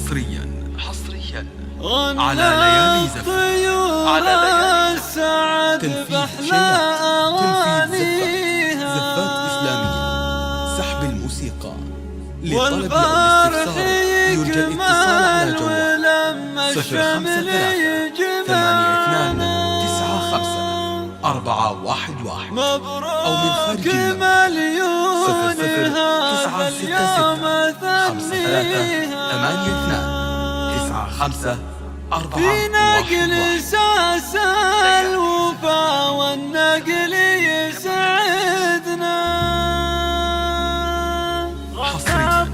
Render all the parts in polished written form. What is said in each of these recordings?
حصريا على ليالي زفت. تنفيذ شيلات، تنفيذ زفات إسلامية، سحب الموسيقى. للطلب أو الاستفسار يرجى الاتصال على جوال 053-82-95-411 أو من خارج المملكة 00965-83-95-411. في نقل ساس الوفا والنقل يسعدنا. حصريا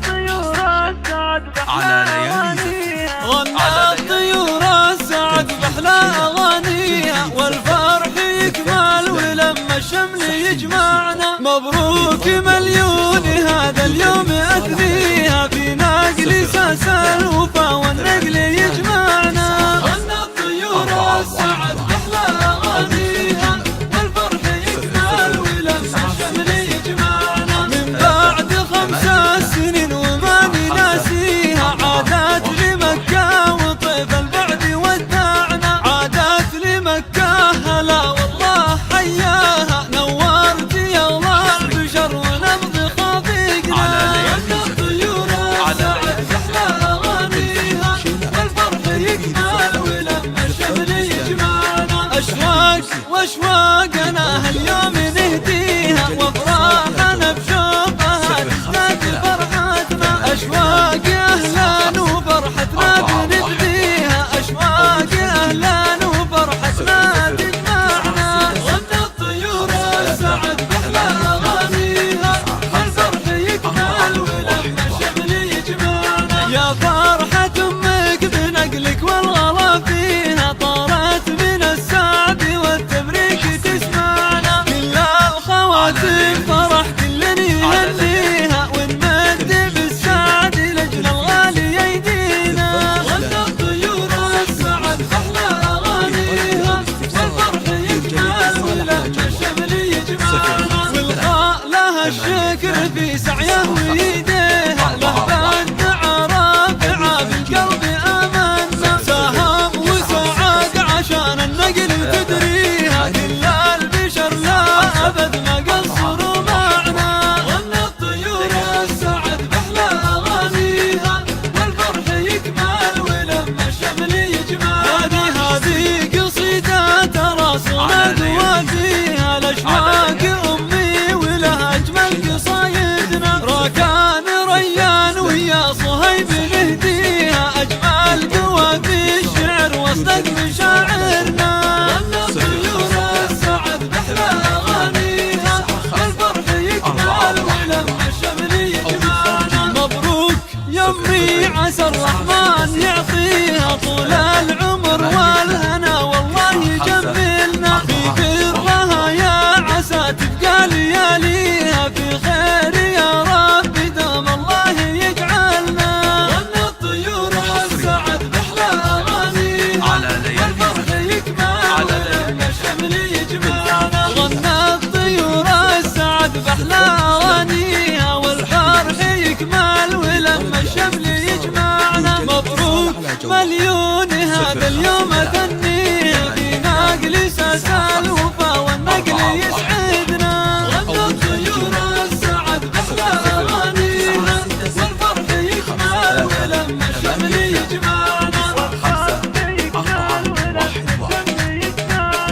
على ليالي زفت. غنى الطيور السعد بأحلى أغانيها، والفرح يكمل ولما الشمل يجمعنا. مبروك مليون هذا اليوم أثنيها، في نقل ساس الوفا والنقل يجمعنا. غنى الطيور السعد بأحلى أغانيها، والفرح يكمل ولما الشمل يجمعنا. من بعد 5 سنين وما نناسيها، عادت لمكة وطيف البعد ودعنا. عادت لمكة هلا والله حياها، نورت يا الله البشر ونبض خافقنا. غنى الطيور السعد بأحلى أغانيها، والفرح يكمل ولما الشمل يجمعنا. أشواق واشواقنا هاليوم نهديها، وافراحنا بشوقها تزداد فرحتنا. أشواق أهلا وفرحتنا بنبديها، أشواق أهلا وفرحتنا تجمعنا. غنى الطيور السعد بأحلى أغانيها، والفرح يكمل ولما الشمل يجمعنا. يا فرحة أمك بنقلك والغلا فيها، طارت من السعد والتبريك تسمعنا. كل الخواتم فرح كل يهنيها، ونمد بالسعد لجل الغالي يدينا. غنى الطيور السعد بأحلى أغانيها، والفرح يكمل ولما الشمل يجمعنا. والغاء لها الشكر في سعيه ويديها، له بند رافعة بالقلب آمنا. ساهم وسعاق عشان النقل تدريها، كل البشر لا أبد ما قصروا معنا. غنى الطيور السعد بأحلى أغانيها، والفرح يكمل ولما الشمل يجمعنا. هذه قصيدة ترى صمد وفيها الأشواق أمي، ولها أجمل قصايدنا. راكان ريان ويا صهيب نهديها، أجمل قوافي الشعر واصدق مشاعرنا. غنى الطيور السعد بأحلى أغانيها، والفرح يكمل ولما الشمل يجمعنا. مبروك يمي عسى الرحمن يعطيها طول العمر والهنا، والله يجملنا. في برها يا عسى تبقى لياليها، في خير يا رب دام الله يجعلنا. غنى الطيور السعد بأحلى أغانيها، والفرح يكمل ولما الشمل يجمعنا. غنى الطيور السعد بأحلى أغانيها، والفرح يكمل ولما الشمل يجمعنا. مبروك مليون هذا اليوم أثنيها، في نقل ساس الوفا والنقل يسعدنا. غنى الطيور السعد بأحلى أغانيها، والفرح يكمل ولما الشمل يجمعنا.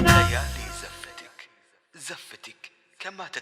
ليالي زفتك كما